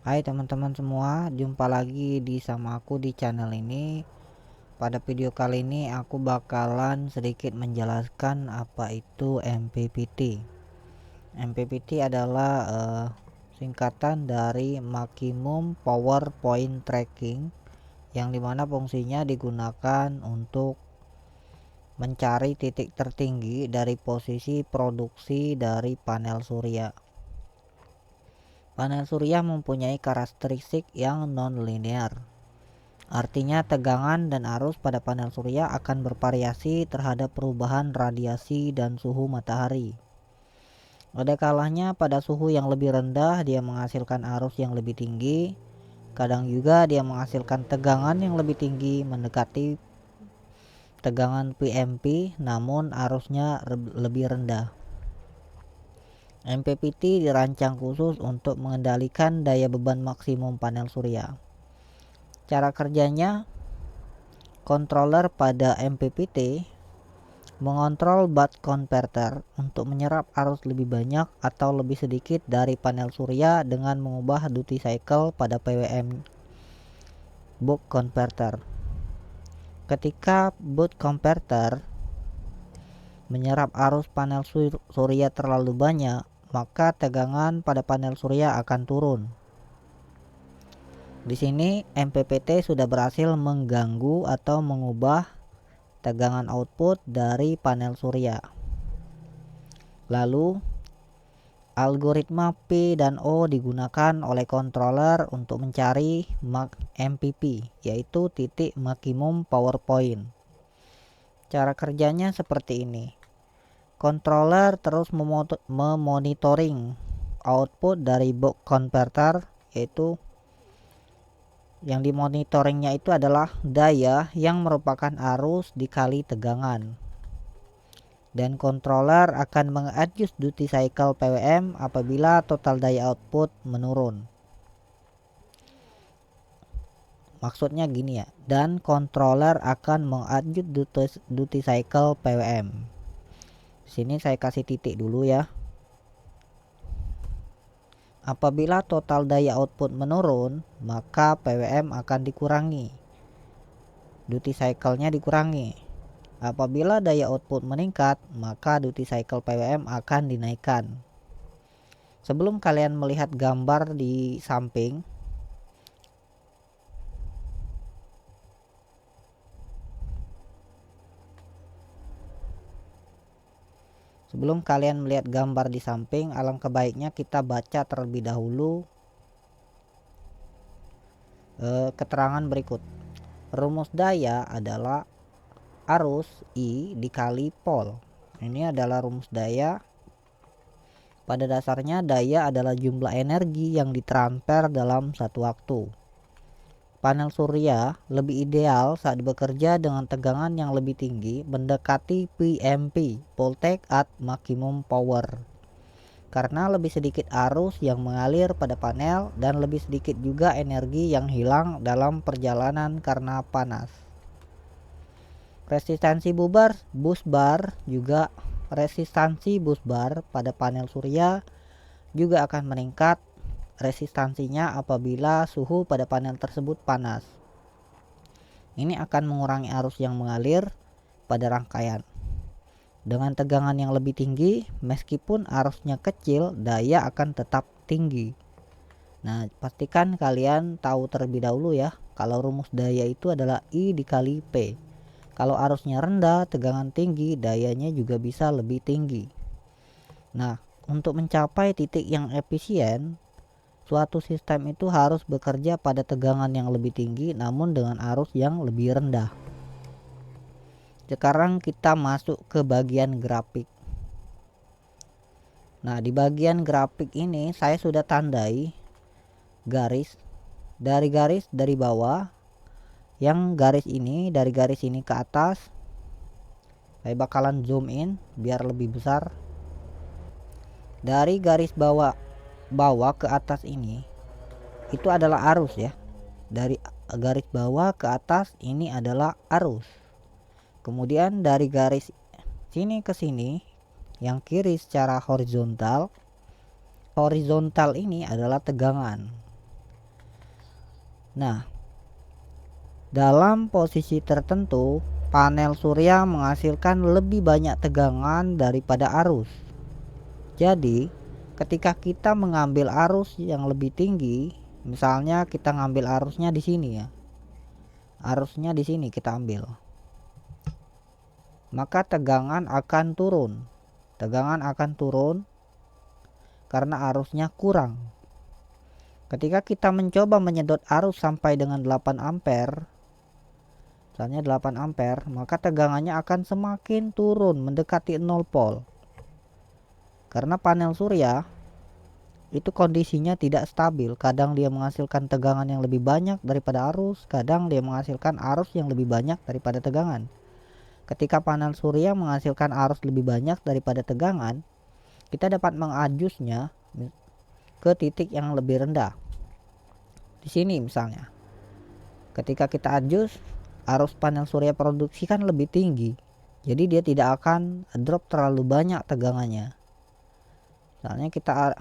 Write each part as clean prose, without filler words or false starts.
Hai teman-teman semua, jumpa lagi sama aku di channel ini. Pada video kali ini aku bakalan sedikit menjelaskan apa itu MPPT. MPPT adalah singkatan dari Maximum Power Point Tracking, yang dimana fungsinya digunakan untuk mencari titik tertinggi dari posisi produksi dari panel surya. Panel surya mempunyai karakteristik yang non-linear. Artinya tegangan dan arus pada panel surya akan bervariasi terhadap perubahan radiasi dan suhu matahari. Ada kalanya pada suhu yang lebih rendah dia menghasilkan arus yang lebih tinggi. Kadang juga dia menghasilkan tegangan yang lebih tinggi mendekati tegangan PMP, namun arusnya lebih rendah. MPPT dirancang khusus untuk mengendalikan daya beban maksimum panel surya. Cara kerjanya, controller pada MPPT mengontrol buck converter untuk menyerap arus lebih banyak atau lebih sedikit dari panel surya dengan mengubah duty cycle pada PWM buck converter. Ketika buck converter menyerap arus panel surya terlalu banyak, maka tegangan pada panel surya akan turun. Di sini MPPT sudah berhasil mengganggu atau mengubah tegangan output dari panel surya. Lalu algoritma P dan O digunakan oleh controller untuk mencari MPP, yaitu titik maksimum power point. Cara kerjanya seperti ini. Controller terus memonitoring output dari buck converter, yaitu yang dimonitoringnya itu adalah daya yang merupakan arus dikali tegangan. Dan controller akan mengadjust duty cycle PWM apabila total daya output menurun. Maksudnya gini ya, dan controller akan mengadjust duty cycle PWM. Sini saya kasih titik dulu ya. Apabila total daya output menurun, maka PWM akan dikurangi. Duty cycle-nya dikurangi. Apabila daya output meningkat, maka duty cycle PWM akan dinaikkan. Sebelum kalian melihat gambar di samping, alangkah baiknya kita baca terlebih dahulu keterangan berikut. Rumus daya adalah arus I dikali pol. Ini adalah rumus daya. Pada dasarnya daya adalah jumlah energi yang ditransfer dalam satu waktu. Panel surya lebih ideal saat bekerja dengan tegangan yang lebih tinggi mendekati PMP, voltage at maximum power. Karena lebih sedikit arus yang mengalir pada panel dan lebih sedikit juga energi yang hilang dalam perjalanan karena panas. Resistansi busbar pada panel surya juga akan meningkat resistansinya apabila suhu pada panel tersebut panas. Ini akan mengurangi arus yang mengalir pada rangkaian. Dengan tegangan yang lebih tinggi, meskipun arusnya kecil, daya akan tetap tinggi. Nah, pastikan kalian tahu terlebih dahulu ya, kalau rumus daya itu adalah I dikali P. Kalau arusnya rendah, tegangan tinggi, dayanya juga bisa lebih tinggi. Nah, untuk mencapai titik yang efisien, suatu sistem itu harus bekerja pada tegangan yang lebih tinggi namun dengan arus yang lebih rendah. Sekarang kita masuk ke bagian grafik. Nah, di bagian grafik ini saya sudah tandai garis dari bawah. Yang garis ini, dari garis ini ke atas, saya bakalan zoom in biar lebih besar. Dari garis bawah ke atas ini itu adalah arus ya. Dari garis bawah ke atas ini adalah arus. Kemudian dari garis sini ke sini yang kiri secara horizontal ini adalah tegangan. Nah, dalam posisi tertentu, panel surya menghasilkan lebih banyak tegangan daripada arus. Jadi, ketika kita mengambil arus yang lebih tinggi, misalnya kita ngambil arusnya di sini ya. Arusnya di sini kita ambil. Maka tegangan akan turun. Tegangan akan turun karena arusnya kurang. Ketika kita mencoba menyedot arus sampai dengan 8 ampere, misalnya 8 ampere, maka tegangannya akan semakin turun mendekati 0 volt. Karena panel surya itu kondisinya tidak stabil, kadang dia menghasilkan tegangan yang lebih banyak daripada arus, kadang dia menghasilkan arus yang lebih banyak daripada tegangan. Ketika panel surya menghasilkan arus lebih banyak daripada tegangan, kita dapat mengadjustnya ke titik yang lebih rendah. Di sini misalnya, ketika kita adjust, arus panel surya produksi kan lebih tinggi, jadi dia tidak akan drop terlalu banyak tegangannya. Misalnya kita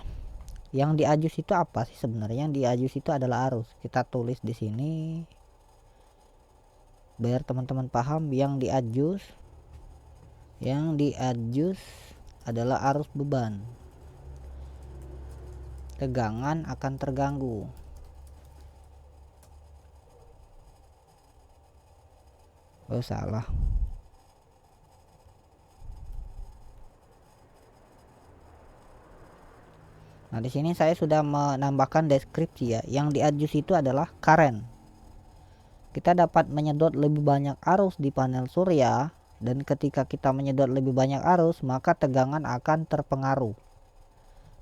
yang diadjust itu apa sih sebenarnya? Yang diadjust itu adalah arus. Kita tulis di sini biar teman-teman paham. Yang diadjust adalah arus beban. Tegangan akan terganggu. Oh, salah. Nah, di sini saya sudah menambahkan deskripsi ya. Yang diadjust itu adalah current. Kita dapat menyedot lebih banyak arus di panel surya, dan ketika kita menyedot lebih banyak arus, maka tegangan akan terpengaruh.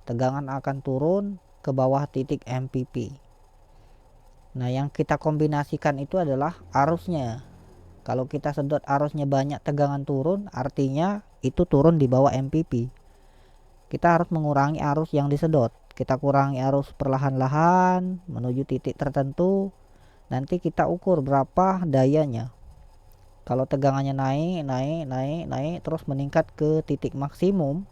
Tegangan akan turun ke bawah titik MPP. Nah, yang kita kombinasikan itu adalah arusnya. Kalau kita sedot arusnya banyak, tegangan turun, artinya itu turun di bawah MPP. Kita harus mengurangi arus yang disedot. Kita kurangi arus perlahan-lahan menuju titik tertentu. Nanti kita ukur berapa dayanya. Kalau tegangannya naik terus meningkat ke titik maksimum.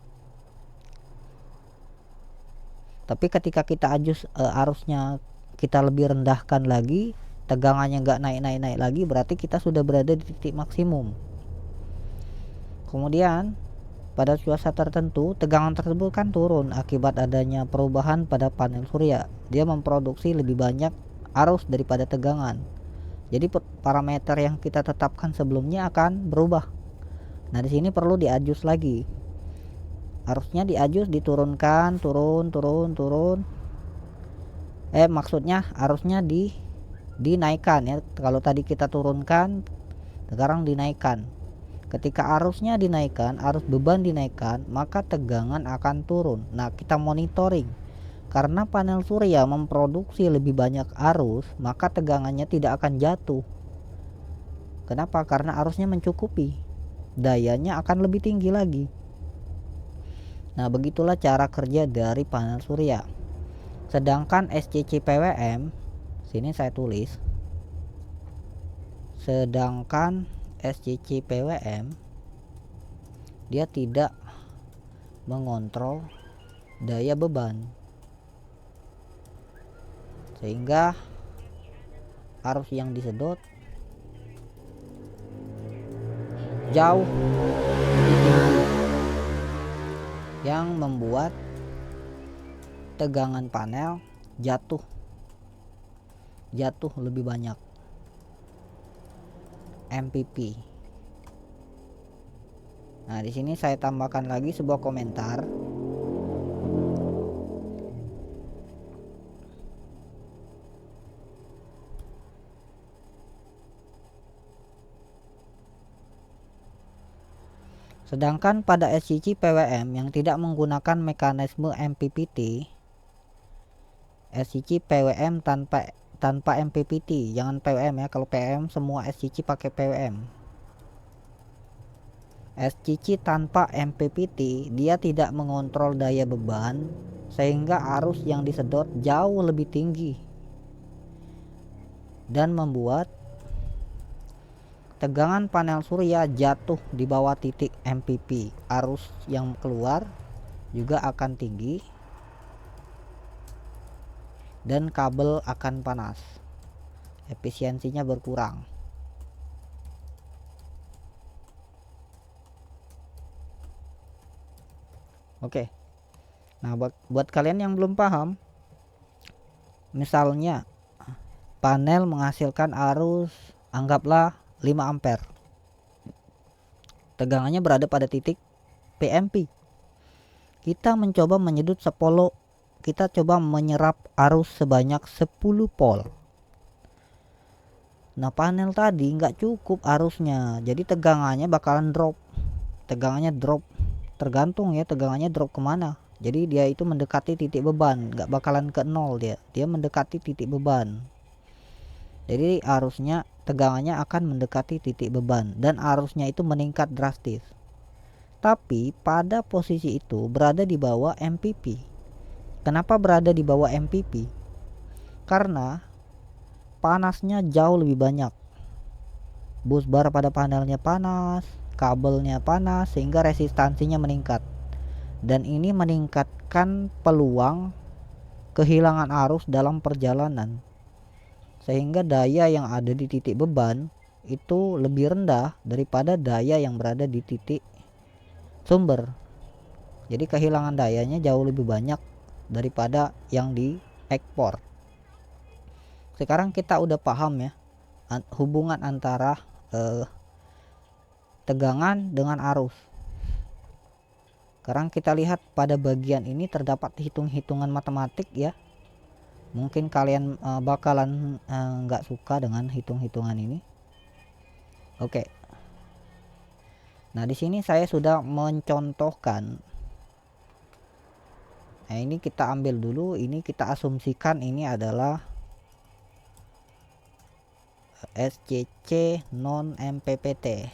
Tapi ketika kita adjust arusnya, kita lebih rendahkan lagi, tegangannya nggak naik lagi, berarti kita sudah berada di titik maksimum. Kemudian pada cuaca tertentu, tegangan tersebut kan turun akibat adanya perubahan pada panel surya. Dia memproduksi lebih banyak arus daripada tegangan. Jadi parameter yang kita tetapkan sebelumnya akan berubah. Nah, di sini perlu diadjust lagi. Arusnya diadjust, diturunkan, turun. Maksudnya arusnya dinaikkan ya. Kalau tadi kita turunkan, sekarang dinaikkan. Ketika arusnya dinaikkan, arus beban dinaikkan, maka tegangan akan turun. Nah, kita monitoring. Karena panel surya memproduksi lebih banyak arus, maka tegangannya tidak akan jatuh. Kenapa? Karena arusnya mencukupi. Dayanya akan lebih tinggi lagi. Nah, begitulah cara kerja dari panel surya. Sedangkan SCC PWM, sini saya tulis. Sedangkan SCC PWM dia tidak mengontrol daya beban, sehingga arus yang disedot jauh lebih tinggi, yang membuat tegangan panel jatuh lebih banyak MPP. Nah, di sini saya tambahkan lagi sebuah komentar. Sedangkan pada SCC PWM yang tidak menggunakan mekanisme MPPT, SCC PWM tanpa MPPT, jangan PWM ya. Kalau PWM semua SCC pakai PWM. SCC tanpa MPPT dia tidak mengontrol daya beban, sehingga arus yang disedot jauh lebih tinggi dan membuat tegangan panel surya jatuh di bawah titik MPP. Arus yang keluar juga akan tinggi dan kabel akan panas. efisiensinya berkurang. Oke. Nah, buat kalian yang belum paham, misalnya panel menghasilkan arus anggaplah 5 ampere. Tegangannya berada pada titik PMP. Kita mencoba menyedot 10, kita coba menyerap arus sebanyak 10 volt. Nah, panel tadi nggak cukup arusnya, jadi tegangannya bakalan drop. Tegangannya drop, tergantung ya tegangannya drop kemana. Jadi dia itu mendekati titik beban, nggak bakalan ke nol, dia mendekati titik beban. Jadi arusnya, tegangannya akan mendekati titik beban dan arusnya itu meningkat drastis. Tapi pada posisi itu berada di bawah MPP. Kenapa berada di bawah MPP? Karena panasnya jauh lebih banyak. Busbar pada panelnya panas, kabelnya panas, sehingga resistansinya meningkat. Dan ini meningkatkan peluang kehilangan arus dalam perjalanan. Sehingga daya yang ada di titik beban itu lebih rendah daripada daya yang berada di titik sumber. Jadi kehilangan dayanya jauh lebih banyak daripada yang diekspor. Sekarang kita udah paham ya hubungan antara tegangan dengan arus. Sekarang kita lihat pada bagian ini terdapat hitung-hitungan matematik ya. Mungkin kalian bakalan nggak suka dengan hitung-hitungan ini. Oke. Nah, di sini saya sudah mencontohkan. Nah, ini kita ambil dulu, ini kita asumsikan ini adalah SCC non MPPT.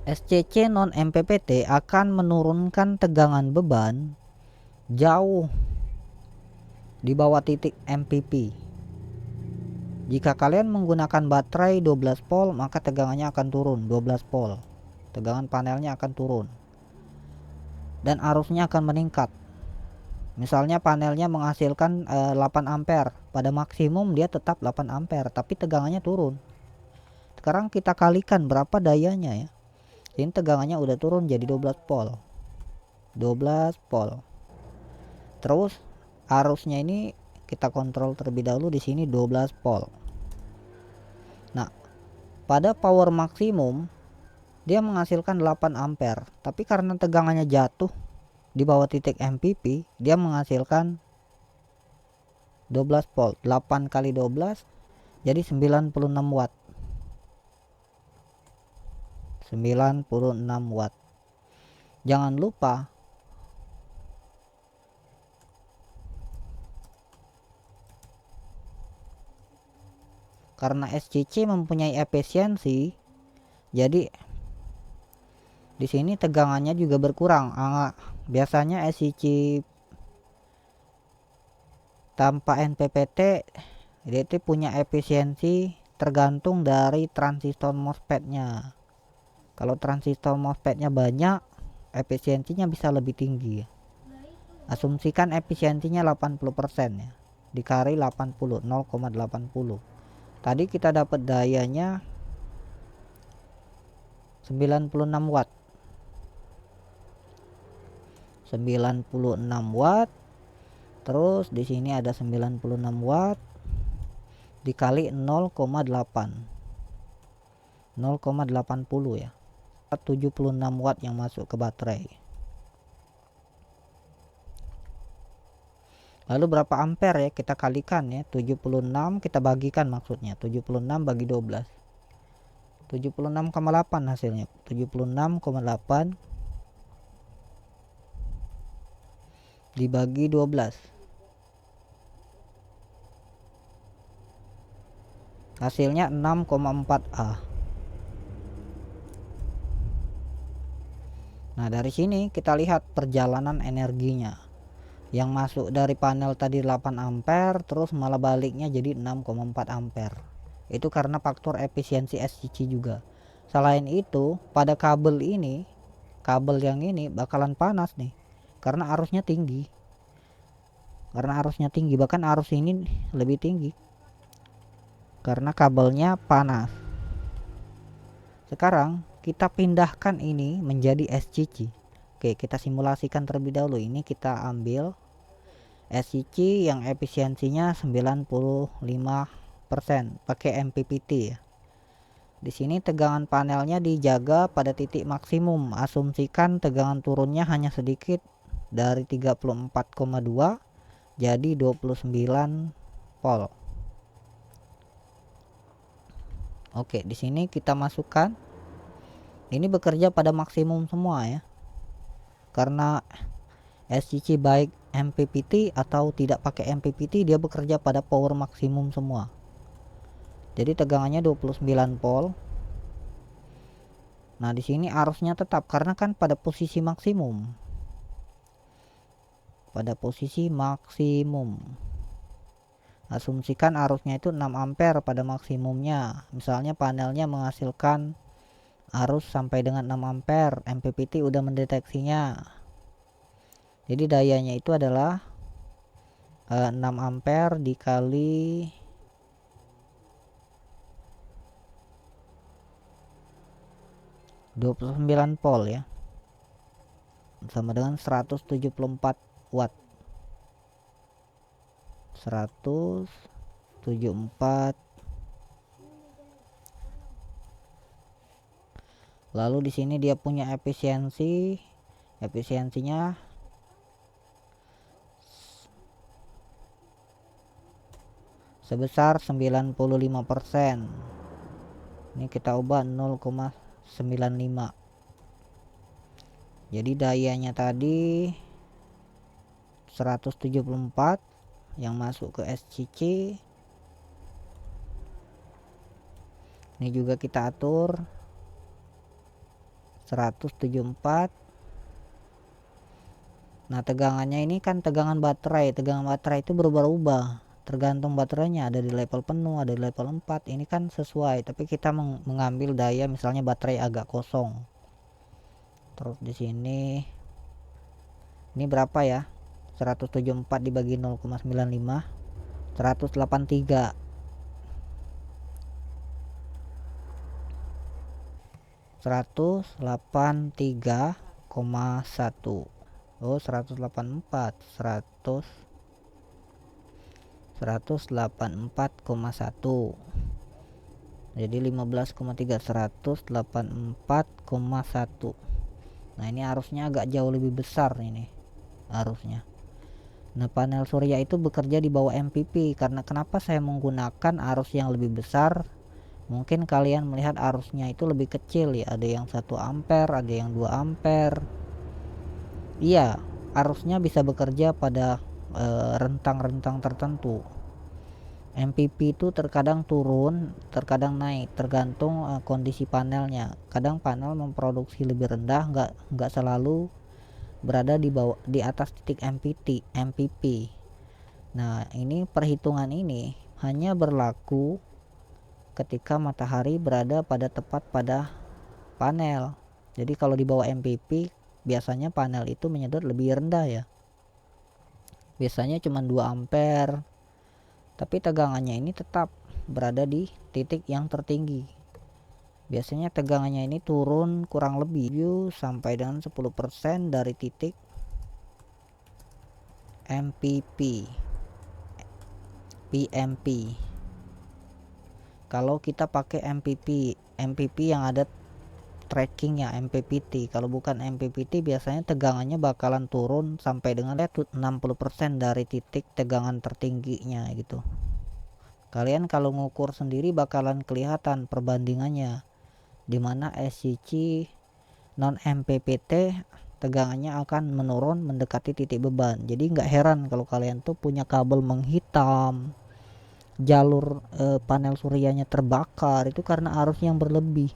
SCC non MPPT akan menurunkan tegangan beban jauh di bawah titik MPP. Jika kalian menggunakan baterai 12 volt, maka tegangannya akan turun 12 volt. Tegangan panelnya akan turun. Dan arusnya akan meningkat. Misalnya panelnya menghasilkan 8 ampere, pada maksimum dia tetap 8 ampere, tapi tegangannya turun. Sekarang kita kalikan berapa dayanya ya. Ini tegangannya udah turun jadi 12 volt. 12 volt. Terus arusnya ini kita kontrol terlebih dahulu di sini 12 volt. Nah, pada power maksimum dia menghasilkan 8 ampere, tapi karena tegangannya jatuh di bawah titik MPP, dia menghasilkan 12 volt. 8 kali 12 jadi 96 watt. 96 watt. Jangan lupa karena SCC mempunyai efisiensi, jadi di sini tegangannya juga berkurang. Biasanya SCC tanpa NPPT dia itu punya efisiensi tergantung dari transistor MOSFET-nya. Kalau transistor MOSFET-nya banyak, efisiensinya bisa lebih tinggi. Asumsikan efisiensinya 80% ya. Dikali 80, 0,80. Tadi kita dapat dayanya 96 watt. 96 watt. Terus di sini ada 96 watt dikali 0,8. 0,80 ya. 76 watt yang masuk ke baterai. Lalu berapa ampere ya, kita kalikan ya. 76 kita bagikan, maksudnya 76 bagi 12. 76,8 hasilnya. 76,8 dibagi 12. Hasilnya 6,4A. Nah, dari sini kita lihat perjalanan energinya. Yang masuk dari panel tadi 8 ampere, terus malah baliknya jadi 6,4 ampere. Itu karena faktor efisiensi SCC juga. Selain itu, pada kabel ini, kabel yang ini bakalan panas nih, karena arusnya tinggi. karena arusnya tinggi, bahkan arus ini lebih tinggi karena kabelnya panas. Sekarang kita pindahkan ini menjadi SCC. Oke, kita simulasikan terlebih dahulu. Ini kita ambil SCC yang efisiensinya 95% pakai MPPT ya. Di sini tegangan panelnya dijaga pada titik maksimum. Asumsikan tegangan turunnya hanya sedikit dari 34,2 jadi 29 volt. Oke, di sini kita masukkan. Ini bekerja pada maksimum semua ya. Karena SCC baik MPPT atau tidak pakai MPPT, dia bekerja pada power maksimum semua. Jadi tegangannya 29 volt. Nah, di sini arusnya tetap karena kan pada posisi maksimum. Pada posisi maksimum. Asumsikan arusnya itu 6 ampere pada maksimumnya. Misalnya panelnya menghasilkan arus sampai dengan 6 ampere, MPPT udah mendeteksinya. Jadi dayanya itu adalah 6 ampere dikali 29 volt ya, sama dengan 174 watt. 174. Lalu di sini dia punya efisiensinya sebesar 95%. Ini kita ubah 0,95. Jadi dayanya tadi 174 yang masuk ke SCC. Ini juga kita atur 174. Nah, tegangannya ini kan tegangan baterai. Tegangan baterai itu berubah-ubah tergantung baterainya, ada di level penuh, ada di level 4. Ini kan sesuai, tapi kita mengambil daya misalnya baterai agak kosong. Terus di sini ini berapa ya? 174 dibagi 0,95, 183. 183,1. Oh, 184. 184,1. Jadi 15,3. 184,1. Nah, ini arusnya agak jauh lebih besar ini arusnya. Nah, panel surya itu bekerja di bawah MPP. Karena kenapa saya menggunakan arus yang lebih besar? Mungkin kalian melihat arusnya itu lebih kecil ya, ada yang 1 ampere, ada yang 2 ampere. Iya, arusnya bisa bekerja pada rentang-rentang tertentu. MPP itu terkadang turun, terkadang naik, tergantung kondisi panelnya. Kadang panel memproduksi lebih rendah, nggak selalu berada di atas titik MPP. Nah, ini perhitungan ini hanya berlaku ketika matahari berada tepat pada panel. Jadi kalau di bawah MPP biasanya panel itu menyedot lebih rendah ya. Biasanya cuma 2 ampere. Tapi tegangannya ini tetap berada di titik yang tertinggi. Biasanya tegangannya ini turun kurang lebih sampai dengan 10% dari titik PMP. Kalau kita pakai MPP yang ada trackingnya, MPPT. Kalau bukan MPPT biasanya tegangannya bakalan turun sampai dengan 60% dari titik tegangan tertingginya gitu. Kalian kalau ngukur sendiri bakalan kelihatan perbandingannya, dimana SCC non MPPT tegangannya akan menurun mendekati titik beban. Jadi nggak heran kalau kalian tuh punya kabel menghitam, jalur panel suryanya terbakar, itu karena arus yang berlebih.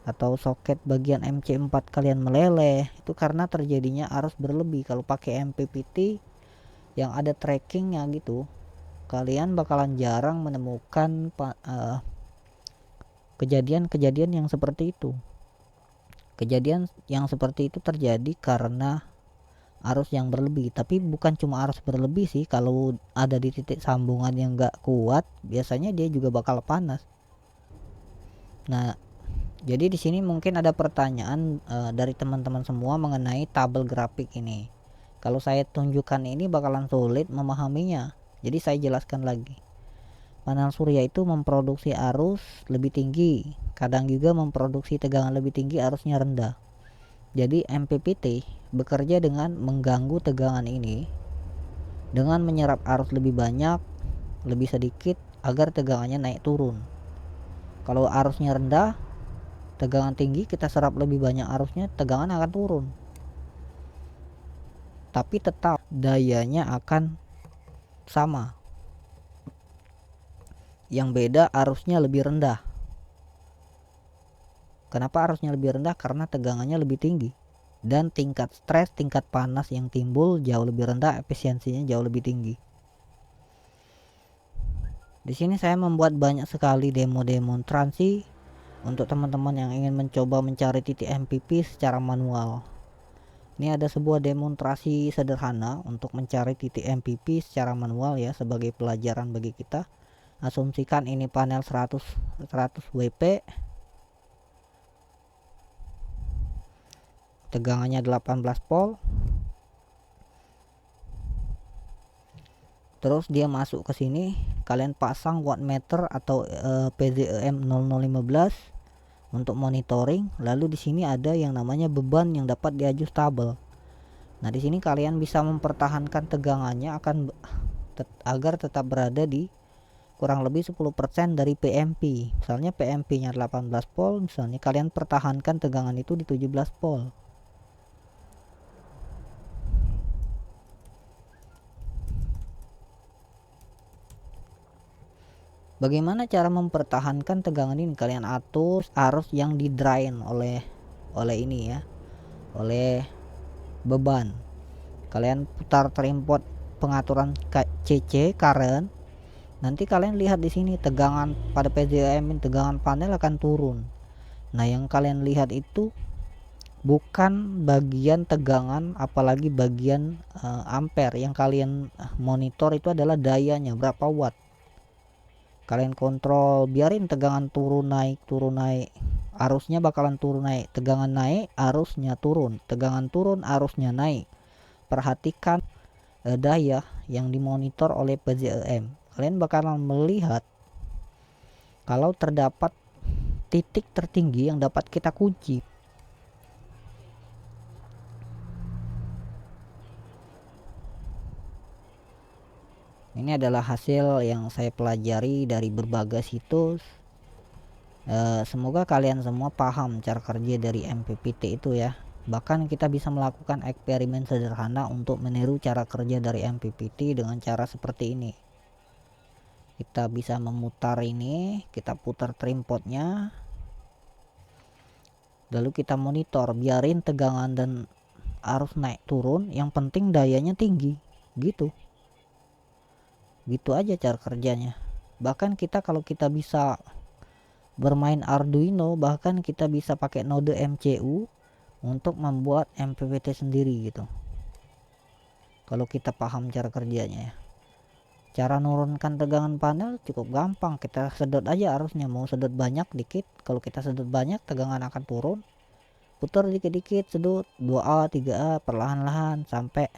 Atau soket bagian MC4 kalian meleleh, itu karena terjadinya arus berlebih. Kalau pakai MPPT yang ada trackingnya gitu, kalian bakalan jarang menemukan kejadian-kejadian yang seperti itu. Kejadian yang seperti itu terjadi karena arus yang berlebih. Tapi bukan cuma arus berlebih sih, kalau ada di titik sambungan yang gak kuat biasanya dia juga bakal panas. Nah, jadi di sini mungkin ada pertanyaan dari teman-teman semua mengenai tabel grafik ini. Kalau saya tunjukkan ini bakalan sulit memahaminya. Jadi saya jelaskan lagi. Panel surya itu memproduksi arus lebih tinggi, kadang juga memproduksi tegangan lebih tinggi, arusnya rendah. Jadi MPPT bekerja dengan mengganggu tegangan ini dengan menyerap arus lebih banyak, lebih sedikit agar tegangannya naik turun. Kalau arusnya rendah, tegangan tinggi, kita serap lebih banyak arusnya, tegangan akan turun. Tapi tetap dayanya akan sama. Yang beda arusnya lebih rendah. Kenapa arusnya lebih rendah? Karena tegangannya lebih tinggi. Dan tingkat stres, tingkat panas yang timbul jauh lebih rendah, efisiensinya jauh lebih tinggi. Di sini saya membuat banyak sekali demonstrasi untuk teman-teman yang ingin mencoba mencari titik MPP secara manual. Ini ada sebuah demonstrasi sederhana untuk mencari titik MPP secara manual ya, sebagai pelajaran bagi kita. Asumsikan ini panel 100 WP, tegangannya 18 volt. Terus dia masuk ke sini, kalian pasang wattmeter atau PZEM 0015 untuk monitoring. Lalu di sini ada yang namanya beban yang dapat diadjustable. Nah, di sini kalian bisa mempertahankan tegangannya agar tetap berada di kurang lebih 10% dari PMP. Misalnya PMP-nya 18 volt, misalnya kalian pertahankan tegangan itu di 17 volt. Bagaimana cara mempertahankan tegangan ini? Kalian atur arus yang di drain oleh ini ya, oleh beban. Kalian putar trimpot pengaturan CC current. Nanti kalian lihat di sini tegangan pada PZM, tegangan panel akan turun. Nah, yang kalian lihat itu bukan bagian tegangan, apalagi bagian ampere. Yang kalian monitor itu adalah dayanya, berapa watt. Kalian kontrol, biarin tegangan turun naik, arusnya bakalan turun naik. Tegangan naik, arusnya turun. Tegangan turun, arusnya naik. Perhatikan daya yang dimonitor oleh PZM. Kalian bakalan melihat kalau terdapat titik tertinggi yang dapat kita kunci. Ini adalah hasil yang saya pelajari dari berbagai situs. Semoga kalian semua paham cara kerja dari MPPT itu ya. Bahkan kita bisa melakukan eksperimen sederhana untuk meniru cara kerja dari MPPT dengan cara seperti ini. Kita bisa memutar ini, kita putar trimpotnya, lalu kita monitor, biarin tegangan dan arus naik turun, yang penting dayanya tinggi, gitu aja cara kerjanya. Bahkan kalau kita bisa bermain Arduino, bahkan kita bisa pakai node MCU untuk membuat MPPT sendiri gitu, kalau kita paham cara kerjanya ya. Cara nurunkan tegangan panel cukup gampang, kita sedot aja arusnya, mau sedot banyak dikit. Kalau kita sedot banyak, tegangan akan turun. Putar dikit-dikit, sedot 2A 3A perlahan-lahan sampai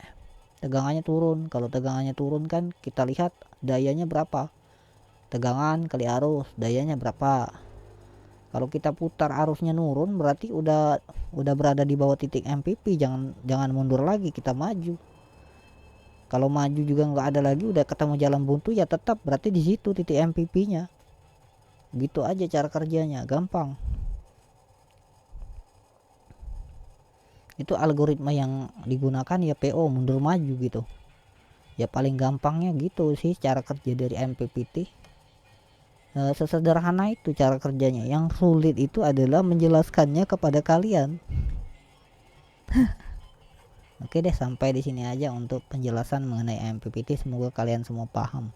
tegangannya turun. Kalau tegangannya turun kan kita lihat dayanya berapa, tegangan kali arus, dayanya berapa. Kalau kita putar arusnya nurun, berarti udah berada di bawah titik MPP. Jangan mundur lagi, kita maju. Kalau maju juga nggak ada lagi, udah ketemu jalan buntu, ya tetap berarti di situ titik MPP-nya. Gitu aja cara kerjanya, gampang. Itu algoritma yang digunakan ya, PO mundur maju gitu. Ya paling gampangnya gitu sih cara kerja dari MPPT. Sesederhana itu cara kerjanya. Yang sulit itu adalah menjelaskannya kepada kalian. Oke deh, sampai di sini aja untuk penjelasan mengenai MPPT. Semoga kalian semua paham.